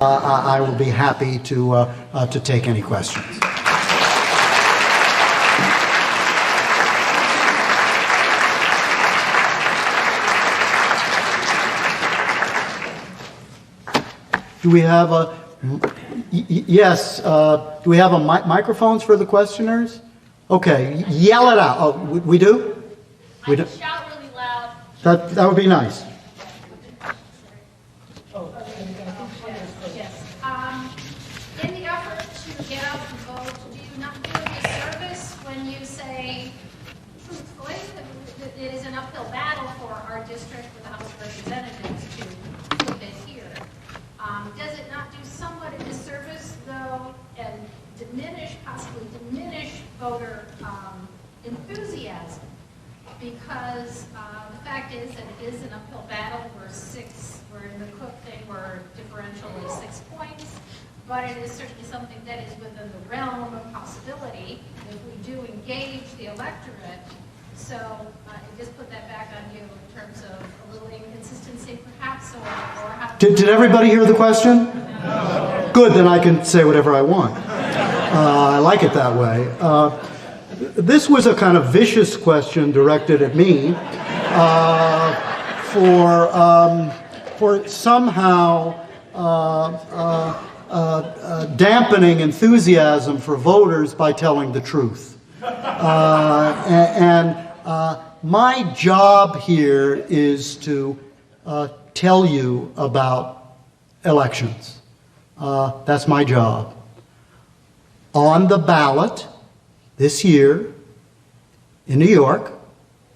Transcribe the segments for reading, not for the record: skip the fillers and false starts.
I will be happy to take any questions. Do we have a, yes, do we have microphones for the questioners? Okay, yell it out. Oh, we do? I can shout really loud. That would be nice. Yes. In the effort to get out the vote, do you not do a disservice when you say truthfully that it is an uphill battle for our district with the House of Representatives to put it here? Does it not do somewhat a disservice, though, and possibly diminish voter enthusiasm? Because the fact is that it is an uphill battle. We're in the Cook thing where differential is 6 points, but it is certainly something that is within the realm of possibility if we do engage the electorate. So just put that back on you in terms of a little inconsistency, perhaps, or how. Did everybody hear the question? No. Good, then I can say whatever I want. I like it that way. This was a kind of vicious question directed at me for somehow dampening enthusiasm for voters by telling the truth. My job here is to tell you about elections. That's my job. On the ballot this year in New York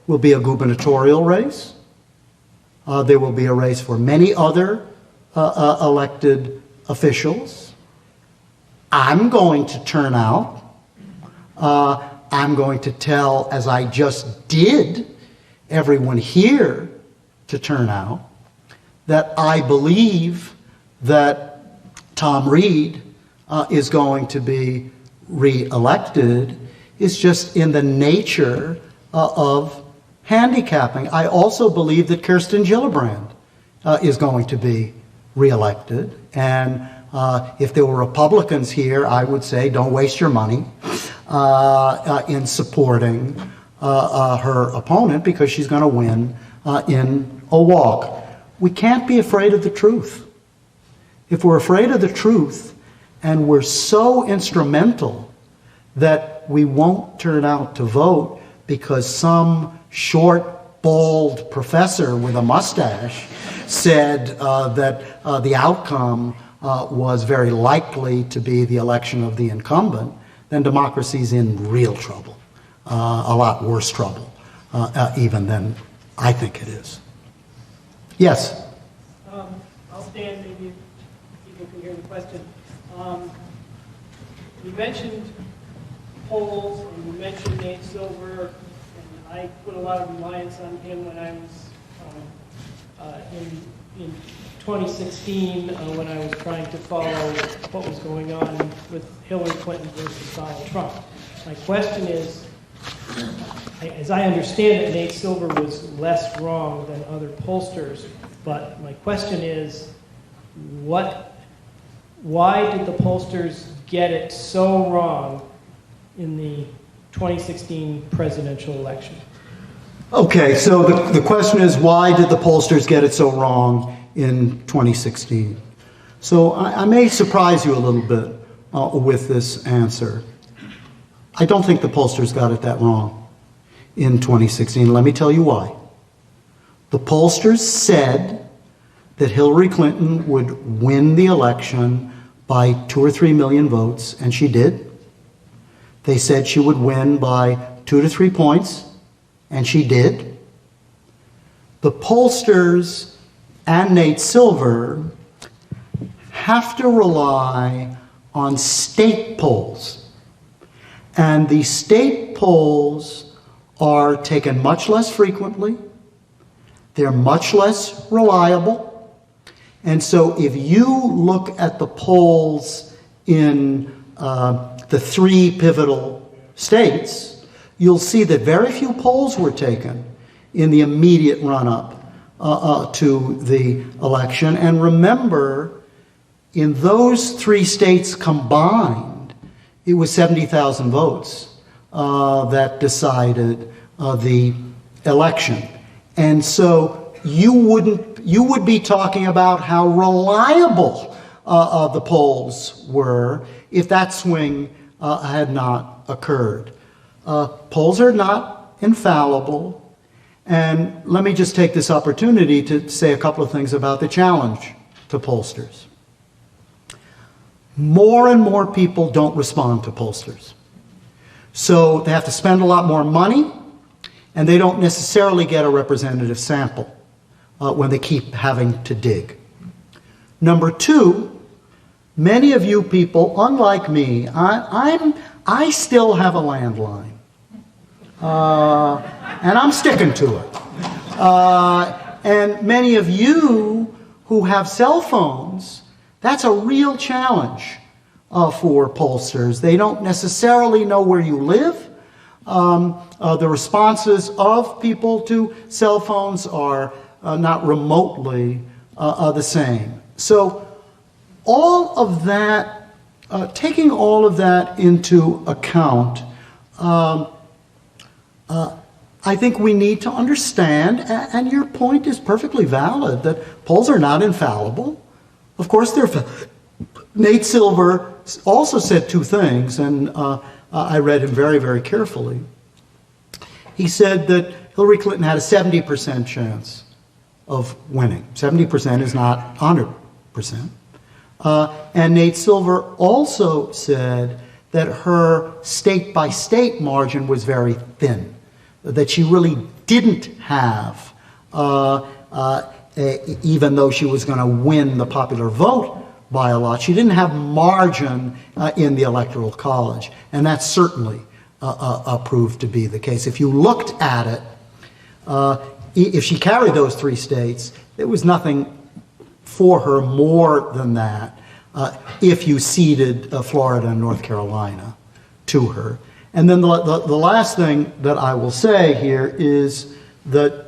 will be a gubernatorial race. There will be a race for many other elected officials. I'm going to turn out. I'm going to tell, as I just did, everyone here to turn out, that I believe that Tom Reed is going to be re-elected. Is just in the nature of handicapping. I also believe that Kirsten Gillibrand is going to be re-elected. And if there were Republicans here, I would say don't waste your money in supporting her opponent, because she's going to win in a walk. We can't be afraid of the truth. If we're afraid of the truth and we're so instrumental that we won't turn out to vote because some short, bald professor with a mustache said that the outcome was very likely to be the election of the incumbent, then democracy's in real trouble, a lot worse trouble, even than I think it is. Yes? I'll stand, maybe people can hear the question. You mentioned polls, and you mentioned Nate Silver, and I put a lot of reliance on him when I was in 2016 when I was trying to follow what was going on with Hillary Clinton versus Donald Trump. My question is, as I understand it, Nate Silver was less wrong than other pollsters, but my question is, why did the pollsters get it so wrong in the 2016 presidential election? Okay, so the question is, why did the pollsters get it so wrong in 2016? So I may surprise you a little bit with this answer. I don't think the pollsters got it that wrong in 2016. Let me tell you why. The pollsters said that Hillary Clinton would win the election by 2 or 3 million votes, and she did. They said she would win by 2 to 3 points, and she did. The pollsters and Nate Silver have to rely on state polls. And the state polls are taken much less frequently. They're much less reliable. And so if you look at the polls in the 3 pivotal states, you'll see that very few polls were taken in the immediate run-up to the election. And remember, in those 3 states combined, it was 70,000 votes that decided the election. And so you would be talking about how reliable the polls were if that swing had not occurred. Polls are not infallible. And let me just take this opportunity to say a couple of things about the challenge to pollsters. More and more people don't respond to pollsters. So they have to spend a lot more money, and they don't necessarily get a representative sample when they keep having to dig. Number 2, many of you people, unlike me, I still have a landline. And I'm sticking to it. And many of you who have cell phones, that's a real challenge for pollsters. They don't necessarily know where you live. The responses of people to cell phones are not remotely the same. So all of that, taking all of that into account, I think we need to understand, and your point is perfectly valid, that polls are not infallible. Of course, they're. Nate Silver also said 2 things, and I read him very, very carefully. He said that Hillary Clinton had a 70% chance of winning. 70% is not 100%. And Nate Silver also said that her state-by-state margin was very thin, that she really didn't have, even though she was going to win the popular vote by a lot, she didn't have margin in the Electoral College. And that certainly proved to be the case. If you looked at it, if she carried those 3 states, there was nothing for her more than that if you ceded Florida and North Carolina to her. And then the last thing that I will say here is that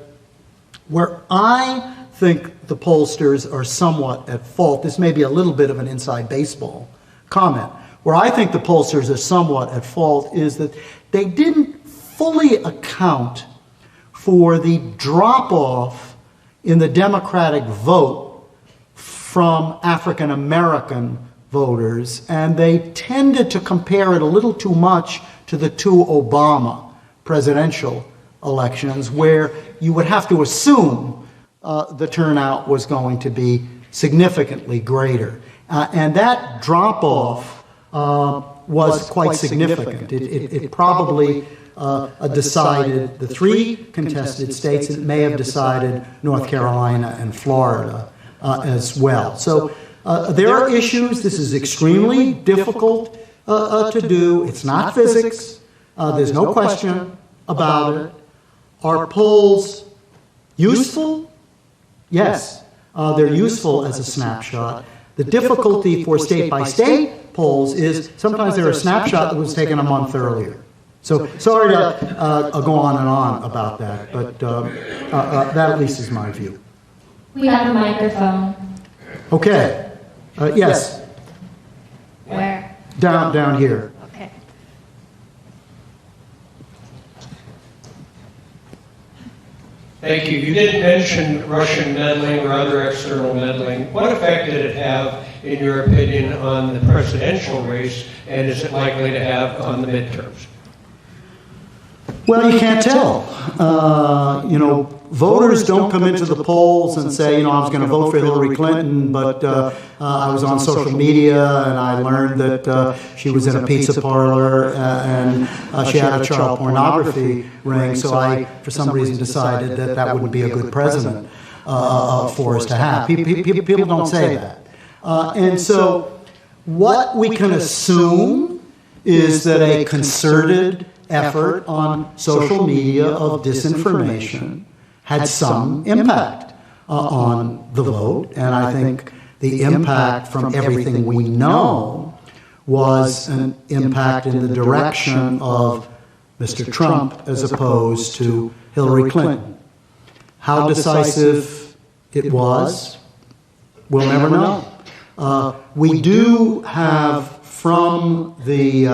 where I think the pollsters are somewhat at fault, this may be a little bit of an inside baseball comment, where I think the pollsters are somewhat at fault is that they didn't fully account for the drop-off in the Democratic vote from African American voters, and they tended to compare it a little too much to the 2 Obama presidential elections, where you would have to assume the turnout was going to be significantly greater. And that drop-off was quite significant. It probably decided the 3 contested states. It may have decided North Carolina and Florida as well. So there are issues. This is extremely difficult to do. It's not physics. There's no question about it. Are polls useful? Yes, they're useful as a snapshot. The difficulty for state-by-state polls is sometimes they're a snapshot that was taken a month earlier. So sorry to go on and on about that, but that at least is my view. We have a microphone. Okay. Yes. Where? Down here. Okay. Thank you. You didn't mention Russian meddling or other external meddling. What effect did it have, in your opinion, on the presidential race, and is it likely to have on the midterms? Well, you can't tell. Voters don't come into the polls and say, I was going to vote for Hillary Clinton, but I was on social media and I learned that she was in a pizza parlor and she had a child pornography ring, so I, for some reason, decided that that wouldn't be a good president for us to have. People don't say that. And so what we can assume is that a concerted effort on social media of disinformation had some impact on the vote, and I think the impact from everything we know was an impact in the direction of Mr. Trump as opposed to Hillary Clinton. How decisive it was, we'll never know. We do have from the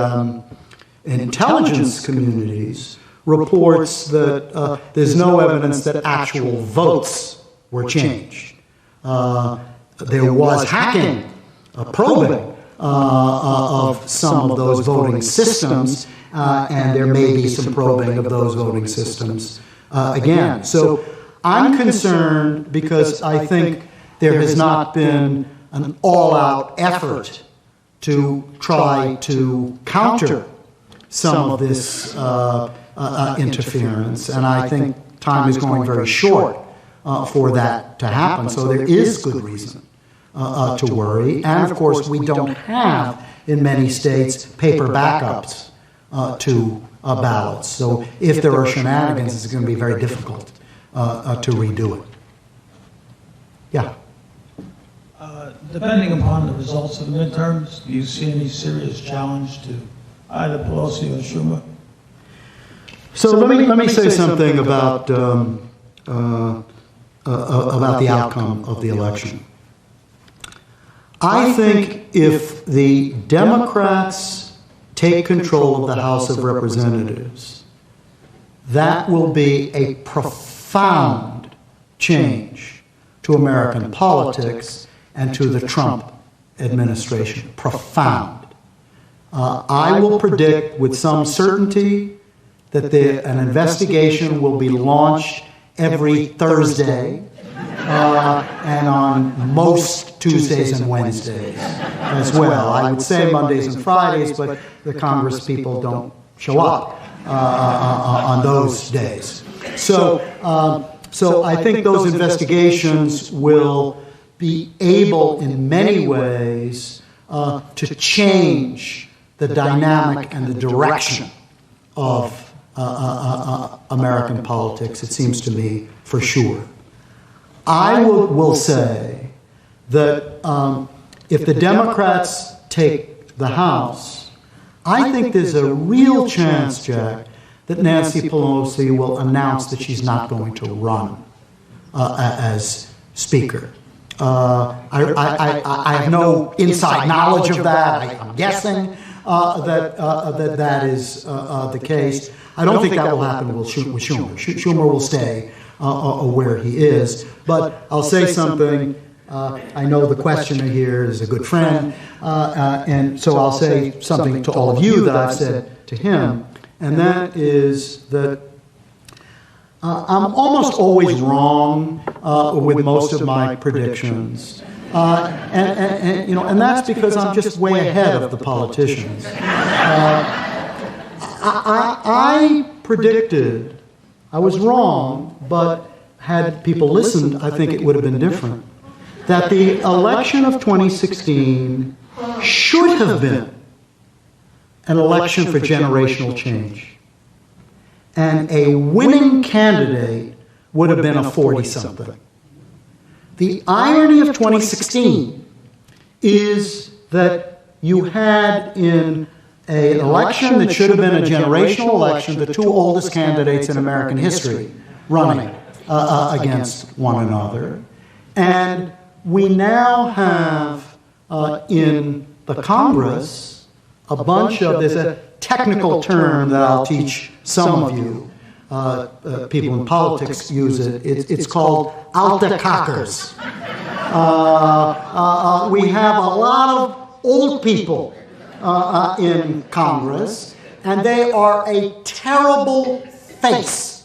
intelligence communities reports that there's no evidence that actual votes were changed. There was hacking, probing of some of those voting systems, and there may be some probing of those voting systems again. So I'm concerned because I think there has not been an all-out effort to try to counter some of this interference, and I think time is going very short for that to happen. So there is good reason to worry, and of course we don't have in many states paper backups to ballots. So if there are shenanigans, it's going to be very difficult to redo it. Yeah. Depending upon the results of the midterms, do you see any serious challenge to either Pelosi or Schumer? So let me say something about the outcome of the election. I think if the Democrats take control of the House of Representatives, that will be a profound change to American politics and to the Trump administration. Profound. I will predict with some certainty that an investigation will be launched every Thursday and on most Tuesdays and Wednesdays as well. I would say Mondays and Fridays, but the Congress people don't show up on those days. So I think those investigations will be able in many ways to change the dynamic and the direction of American politics, it seems to me, for sure. I will say that if the Democrats take the House, I think there's a real chance, Jack, that Nancy Pelosi will announce that she's not going to run as Speaker. I have no inside knowledge of that. I'm guessing that is the case. I don't think that will happen with Schumer. Schumer will stay where he is. But I'll say something. I know the questioner here is a good friend, and so I'll say something to all of you that I've said to him, and that is that I'm almost always wrong with most of my predictions, and that's because I'm just way ahead of the politicians. I predicted, I was wrong, but had people listened, I think it would have been different, that the election of 2016 should have been an election for generational change. And a winning candidate would have been a 40-something. The irony of 2016 is that you had in an election that should have been a generational election the two oldest candidates in American history running against one another. And we now have in the Congress a bunch of, there's a technical term that I'll teach some of you, people in politics use it, it's called alte kakkers. We have a lot of old people in Congress, and they are a terrible face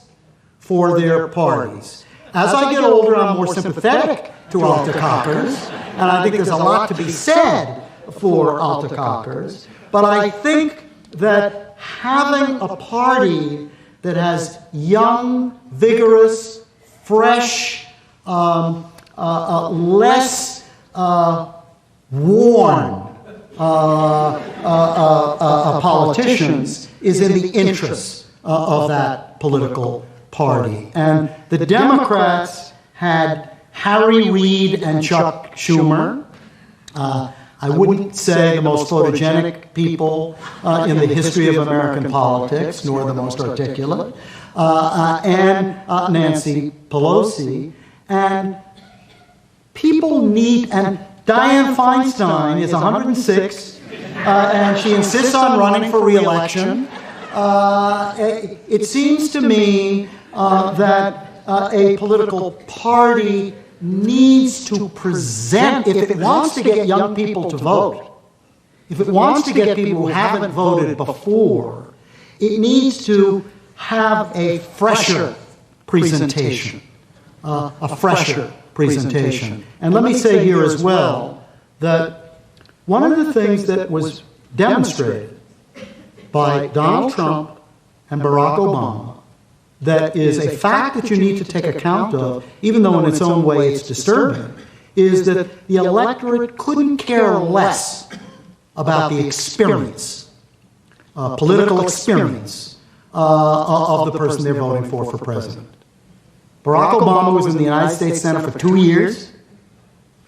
for their parties. As I get older, I'm more sympathetic to alte kakkers, and I think there's a lot to be said for alte kakkers, but I think that having a party that has young, vigorous, fresh, less worn politicians is in the interests of that political party. And the Democrats had Harry Reid and Chuck Schumer. I wouldn't say the most photogenic people in the history of American politics, nor the most articulate, and Nancy Pelosi. And people need, and Dianne Feinstein is 106, and she insists on running for re-election. It seems to me that a political party needs to present, if it wants to get young people to vote, if it wants to get people who haven't voted before, it needs to have a fresher presentation. A fresher presentation. And let me say here as well that one of the things that was demonstrated by Donald Trump and Barack Obama that is a fact that you need to take account of, even though in its own way it's disturbing, is that the electorate couldn't care less about the experience, political experience of the person they're voting for president. Barack Obama was in the United States Senate for 2 years,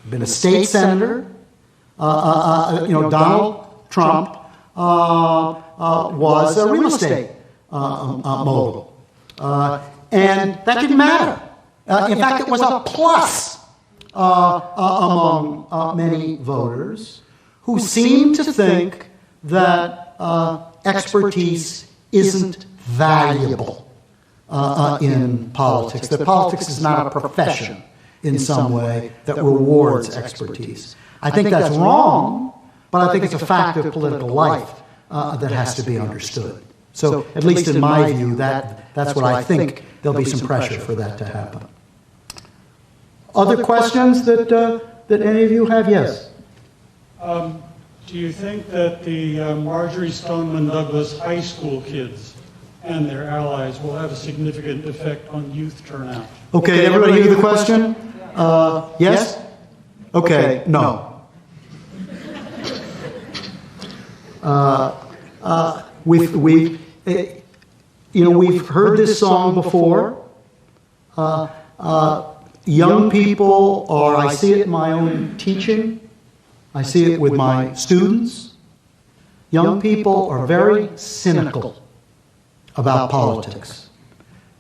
been a state senator. Donald Trump was a real estate mogul. And that didn't matter. In fact, it was a plus among many voters who seemed to think that expertise isn't valuable in politics, that politics is not a profession in some way that rewards expertise. I think that's wrong, but I think it's a fact of political life that has to be understood. So, at least in my view, that's what I think. There'll be some pressure for that to happen. Other questions that any of you have? Yes. Do you think that the Marjorie Stoneman Douglas high school kids and their allies will have a significant effect on youth turnout? Okay, everybody hear the question? Yes? Okay, no. We've heard this song before. Young people are, I see it in my own teaching, I see it with my students. Young people are very cynical about politics.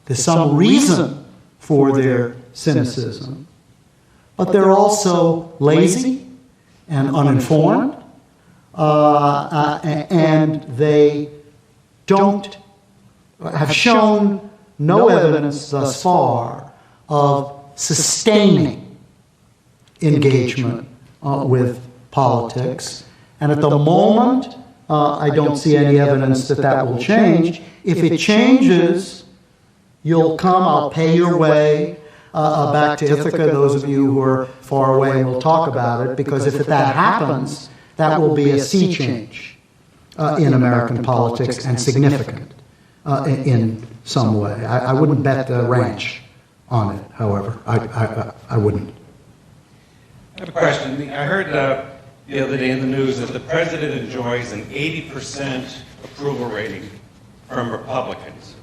There's some reason for their cynicism, but they're also lazy and uninformed, and they have shown no evidence thus far of sustaining engagement with politics. And at the moment, I don't see any evidence that will change. If it changes, you'll come, I'll pay your way back to Ithaca, those of you who are far away, and we'll talk about it, because if that happens, that will be a sea change in American politics, and significant in some way. I wouldn't bet the ranch on it, however. I wouldn't. I have a question. I heard the other day in the news that the president enjoys an 80% approval rating from Republicans,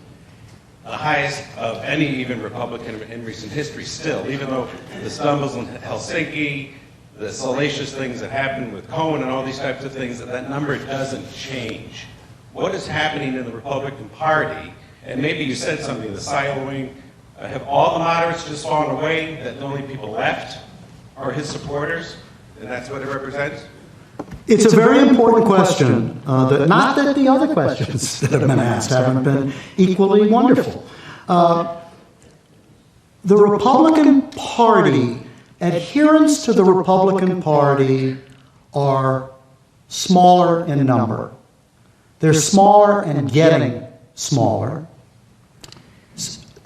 the highest of any even Republican in recent history still, even though the stumbles in Helsinki, the salacious things that happened with Cohen and all these types of things, that number doesn't change. What is happening in the Republican Party? And maybe you said something, the siloing. Have all the moderates just fallen away, that the only people left are his supporters, and that's what it represents? It's a very important question. Not that the other questions that have been asked haven't been equally wonderful. The Republican Party, adherents to the Republican Party are smaller in number. They're smaller and getting smaller.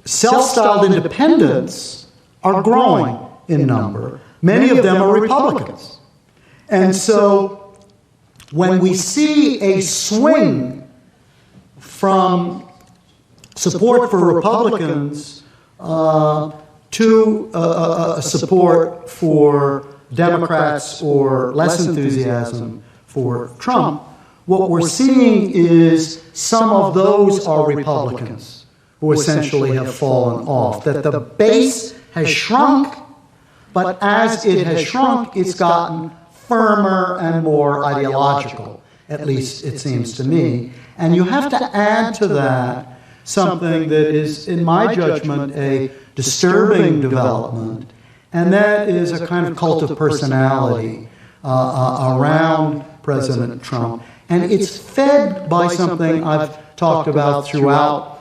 Self-styled independents are growing in number. Many of them are Republicans. And so when we see a swing from support for Republicans to support for Democrats or less enthusiasm for Trump, what we're seeing is some of those are Republicans who essentially have fallen off, that the base has shrunk, but as it has shrunk, it's gotten firmer and more ideological, at least it seems to me. And you have to add to that something that is, in my judgment, a disturbing development, and that is a kind of cult of personality around President Trump. And it's fed by something I've talked about throughout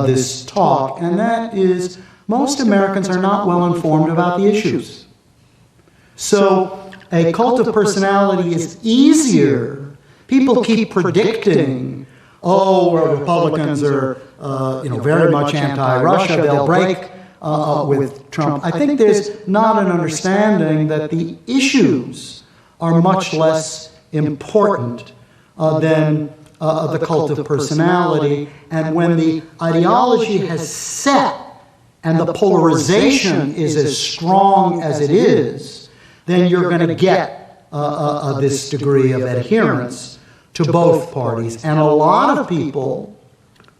this talk, and that is most Americans are not well informed about the issues. So a cult of personality is easier. People keep predicting, Republicans are very much anti-Russia, they'll break with Trump. I think there's not an understanding that the issues are much less important than the cult of personality. And when the ideology has set and the polarization is as strong as it is, then you're going to get this degree of adherence to both parties. And a lot of people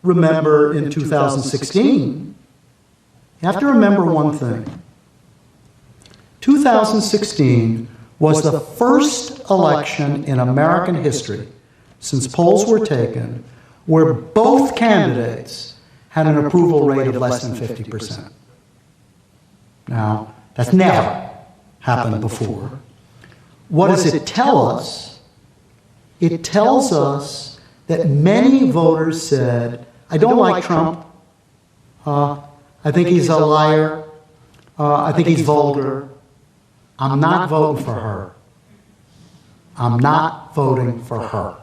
remember in 2016, you have to remember one thing. 2016 was the first election in American history, since polls were taken, where both candidates had an approval rate of less than 50%. Now, that's never happened before. What does it tell us? It tells us that many voters said, I don't like Trump. I think he's a liar. I think he's vulgar. I'm not voting for her. I'm not voting for her.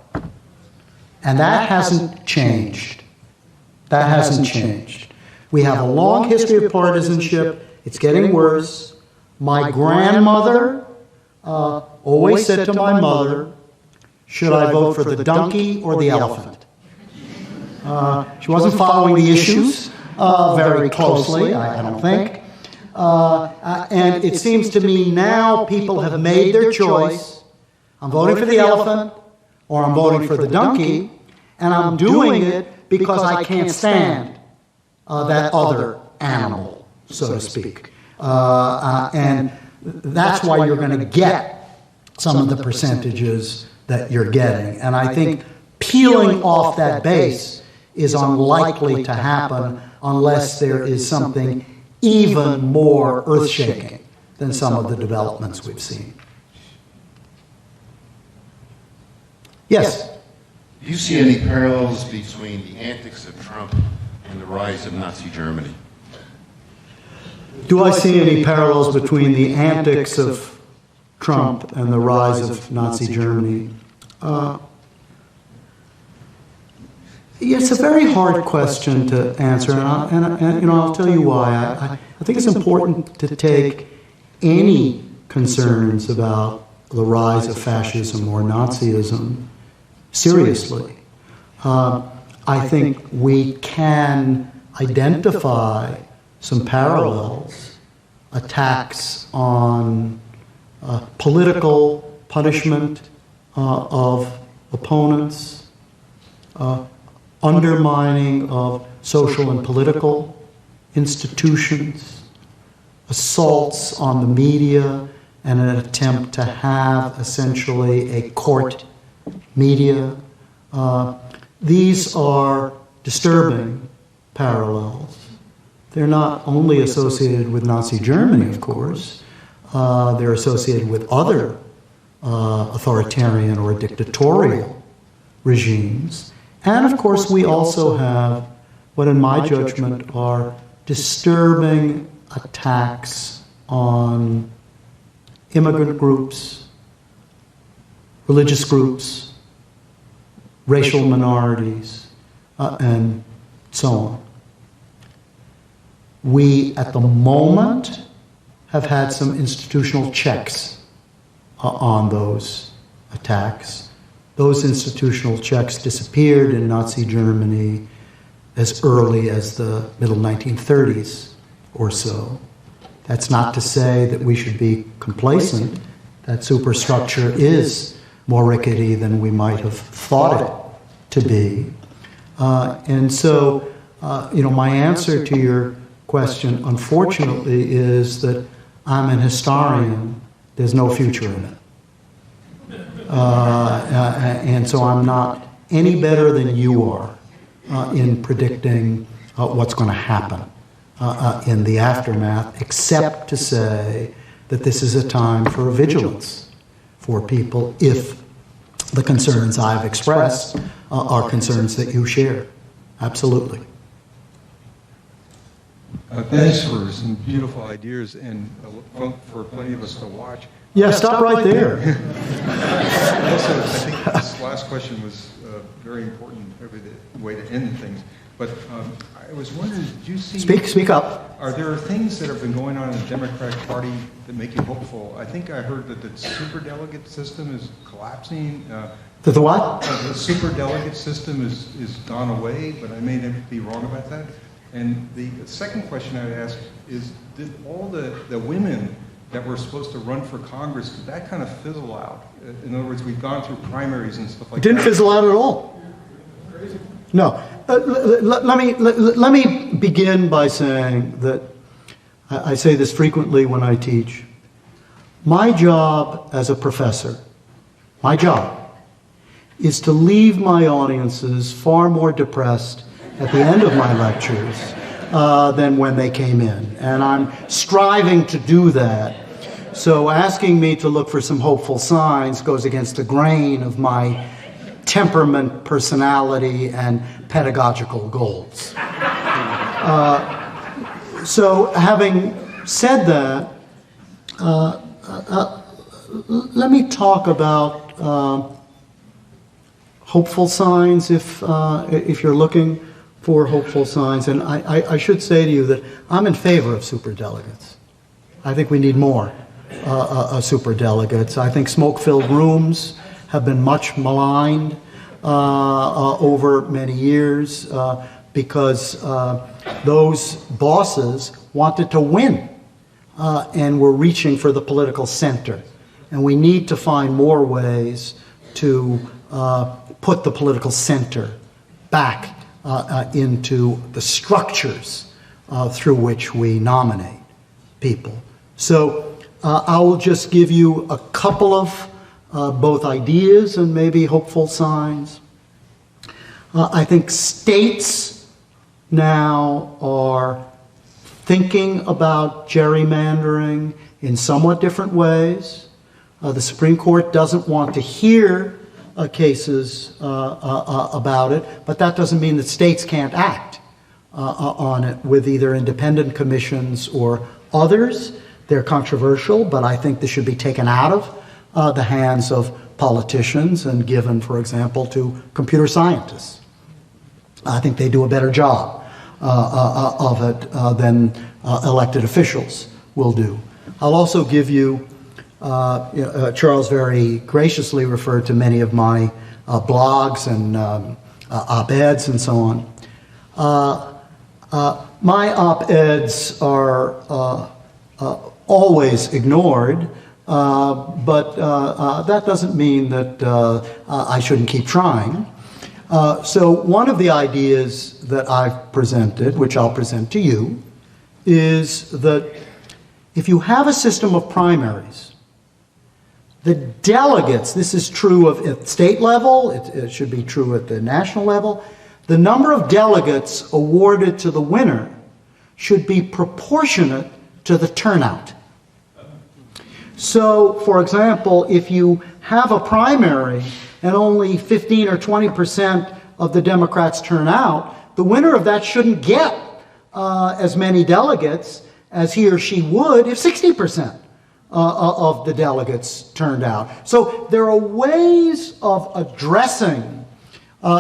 And that hasn't changed. That hasn't changed. We have a long history of partisanship. It's getting worse. My grandmother always said to my mother, should I vote for the donkey or the elephant? She wasn't following the issues very closely, I don't think. And it seems to me now people have made their choice. I'm voting for the elephant or I'm voting for the donkey, and I'm doing it because I can't stand that other animal, so to speak. And that's why you're going to get some of the percentages that you're getting. And I think peeling off that base is unlikely to happen unless there is something even more earth-shaking than some of the developments we've seen. Yes? Do you see any parallels between the antics of Trump and the rise of Nazi Germany? Do I see any parallels between the antics of Trump and the rise of Nazi Germany? It's a very hard question to answer, and I'll tell you why. I think it's important to take any concerns about the rise of fascism or Nazism seriously. I think we can identify some parallels, attacks on political punishment of opponents, undermining of social and political institutions, assaults on the media, and an attempt to have essentially a court media. These are disturbing parallels. They're not only associated with Nazi Germany, of course. They're associated with other authoritarian or dictatorial regimes. And of course, we also have what, in my judgment, are disturbing attacks on immigrant groups, religious groups, racial minorities, and so on. We, at the moment, have had some institutional checks on those attacks. Those institutional checks disappeared in Nazi Germany as early as the middle 1930s or so. That's not to say that we should be complacent. That superstructure is more rickety than we might have thought it to be. And so, my answer to your question, unfortunately, is that I'm an historian. There's no future in it. And so I'm not any better than you are in predicting what's going to happen in the aftermath, except to say that this is a time for vigilance, for people if the concerns I've expressed are concerns that you share. Absolutely. Thanks for some beautiful ideas and for plenty of us to watch. Yeah, stop right there. Also, I think this last question was very important, maybe the way to end things. But I was wondering, did you see... Speak up. Are there things that have been going on in the Democratic Party that make you hopeful? I think I heard that the superdelegate system is collapsing. The what? The superdelegate system is gone away, but I may be wrong about that. And the second question I would ask is, did all the women that were supposed to run for Congress, did that kind of fizzle out? In other words, we've gone through primaries and stuff like that. It didn't fizzle out at all. No. Let me begin by saying that I say this frequently when I teach. My job as a professor, my job, is to leave my audiences far more depressed at the end of my lectures than when they came in. And I'm striving to do that. So asking me to look for some hopeful signs goes against the grain of my temperament, personality, and pedagogical goals. So having said that, let me talk about hopeful signs if you're looking for hopeful signs. And I should say to you that I'm in favor of superdelegates. I think we need more superdelegates. I think smoke-filled rooms have been much maligned over many years because those bosses wanted to win and were reaching for the political center. And we need to find more ways to put the political center back into the structures through which we nominate people. So I will just give you a couple of both ideas and maybe hopeful signs. I think states now are thinking about gerrymandering in somewhat different ways. The Supreme Court doesn't want to hear cases about it, but that doesn't mean that states can't act on it with either independent commissions or others. They're controversial, but I think this should be taken out of the hands of politicians and given, for example, to computer scientists. I think they do a better job of it than elected officials will do. I'll also give you, Charles very graciously referred to many of my blogs and op-eds and so on. My op-eds are always ignored, but that doesn't mean that I shouldn't keep trying. So one of the ideas that I've presented, which I'll present to you, is that if you have a system of primaries, the delegates, this is true at state level, it should be true at the national level, the number of delegates awarded to the winner should be proportionate to the turnout. So, for example, if you have a primary and only 15 or 20% of the Democrats turn out, the winner of that shouldn't get as many delegates as he or she would if 60% of the delegates turned out. So there are ways of addressing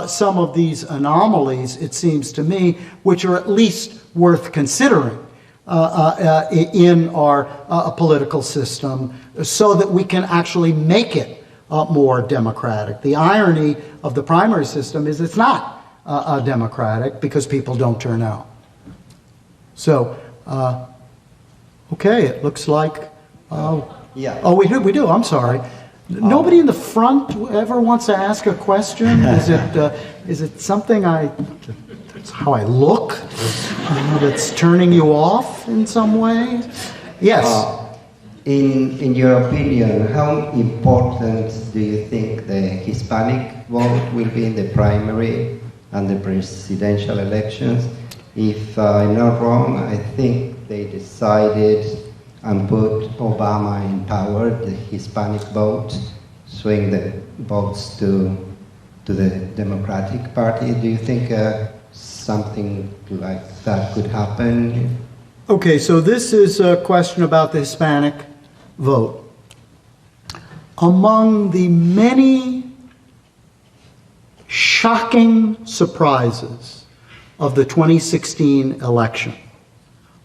some of these anomalies, it seems to me, which are at least worth considering in our political system so that we can actually make it more democratic. The irony of the primary system is it's not democratic because people don't turn out. So, okay, it looks like... yeah. Oh, we do. I'm sorry. Nobody in the front ever wants to ask a question? Is it something it's how I look that's turning you off in some way? Yes. In your opinion, how important do you think the Hispanic vote will be in the primary and the presidential elections? If I'm not wrong, I think they decided and put Obama in power, the Hispanic vote, swing the votes to the Democratic Party. Do you think something like that could happen? Okay, so this is a question about the Hispanic vote. Among the many shocking surprises of the 2016 election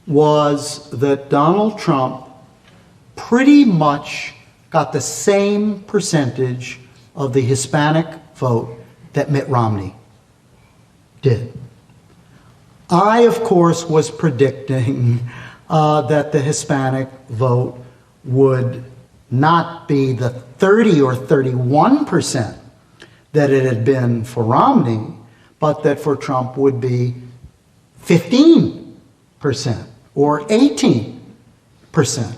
was that Donald Trump pretty much got the same percentage of the Hispanic vote that Mitt Romney did. I, of course, was predicting that the Hispanic vote would not be the 30 or 31% that it had been for Romney, but that for Trump would be 15% or 18%.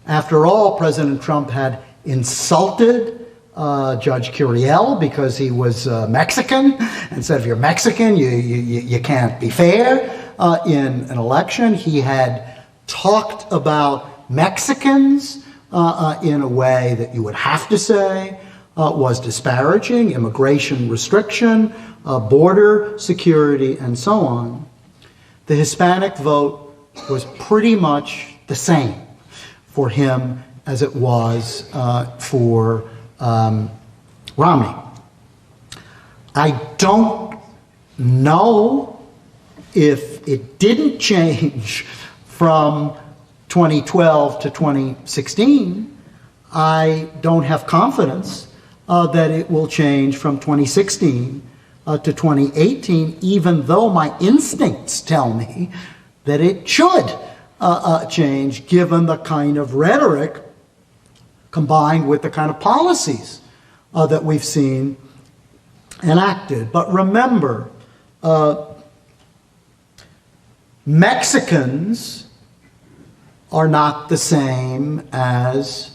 After all, President Trump had insulted Judge Curiel because he was Mexican and said, if you're Mexican, you can't be fair in an election. He had talked about Mexicans in a way that you would have to say was disparaging, immigration restriction, border security, and so on. The Hispanic vote was pretty much the same for him as it was for Romney. I don't know if it didn't change from 2012 to 2016. I don't have confidence that it will change from 2016 to 2018, even though my instincts tell me that it should change, given the kind of rhetoric combined with the kind of policies that we've seen enacted. But remember, Mexicans are not the same as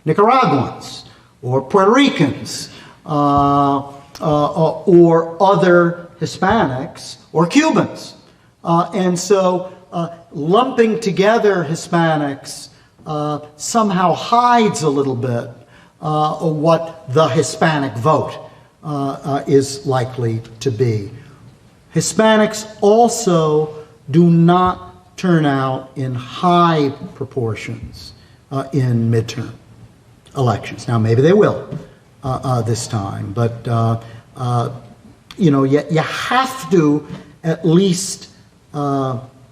Nicaraguans or Puerto Ricans or other Hispanics or Cubans. And so lumping together Hispanics somehow hides a little bit what the Hispanic vote is likely to be. Hispanics also do not turn out in high proportions in midterm elections. Now, maybe they will this time, but you have to at least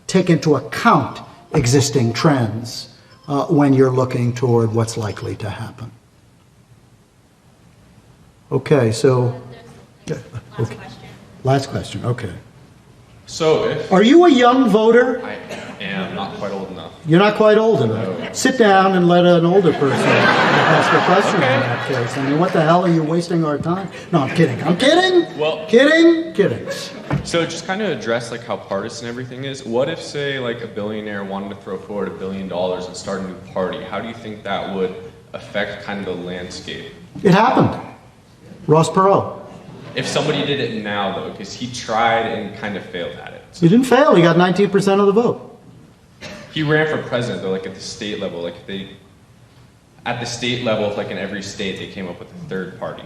take into account existing trends when you're looking toward what's likely to happen. Okay, so okay. Last question. Okay. So, are you a young voter? I am not quite old enough. You're not quite old enough. No. Sit down and let an older person ask a question in that case. I mean, what the hell are you wasting our time? No, I'm kidding. I'm kidding. Well, kidding. So, just kind of address like how partisan everything is. What if, say, like a billionaire wanted to throw forward $1 billion and start a new party? How do you think that would affect kind of the landscape? It happened. Ross Perot. If somebody did it now, though, because he tried and kind of failed at it. He didn't fail. He got 19% of the vote. He ran for president, though, like at the state level. Like at the state level, like in every state, they came up with a third party.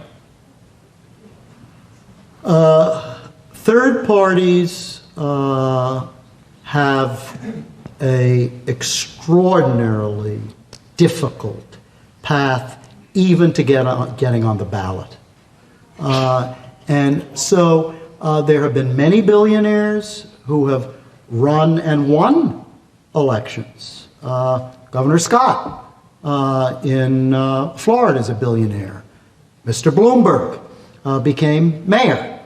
Third parties have a extraordinarily difficult path even to getting on the ballot. And so there have been many billionaires who have run and won elections. Governor Scott in Florida is a billionaire. Mr. Bloomberg became mayor.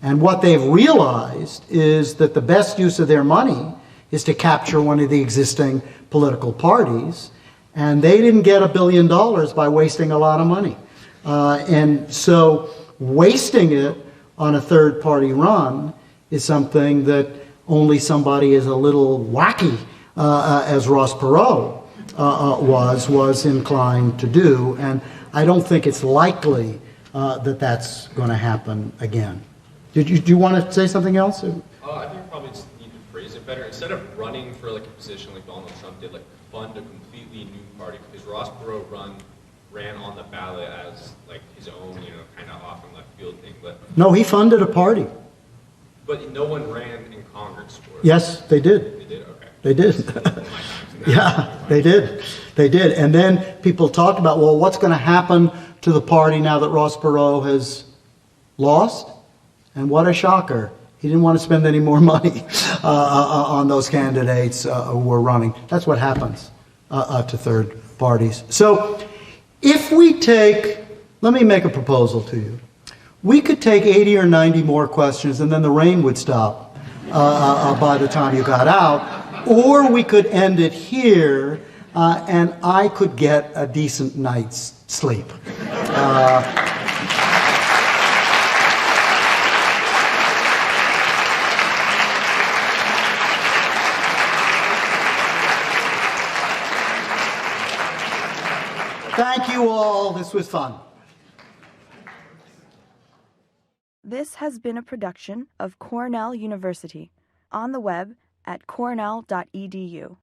And what they've realized is that the best use of their money is to capture one of the existing political parties. And they didn't get $1 billion by wasting a lot of money. And so wasting it on a third-party run is something that only somebody as a little wacky as Ross Perot was inclined to do. And I don't think it's likely that that's going to happen again. Do you want to say something else? I think you probably just need to phrase it it better, instead of running for like a position like Donald Trump did, like fund a completely new party? Because Ross Perot ran on the ballot as like his own, kind of off in left field thing. But No, he funded a party. no one ran in Congress for it. Yes, they did. They did. Okay. They did. Yeah, they did. They did. And then people talked about, well, what's going to happen to the party now that Ross Perot has lost? And what a shocker. He didn't want to spend any more money on those candidates who were running. That's what happens to third parties. So if we let me make a proposal to you. We could take 80 or 90 more questions and then the rain would stop by the time you got out. Or we could end it here and I could get a decent night's sleep. Thank you all. This was fun. This has been a production of Cornell University, on the web at cornell.edu.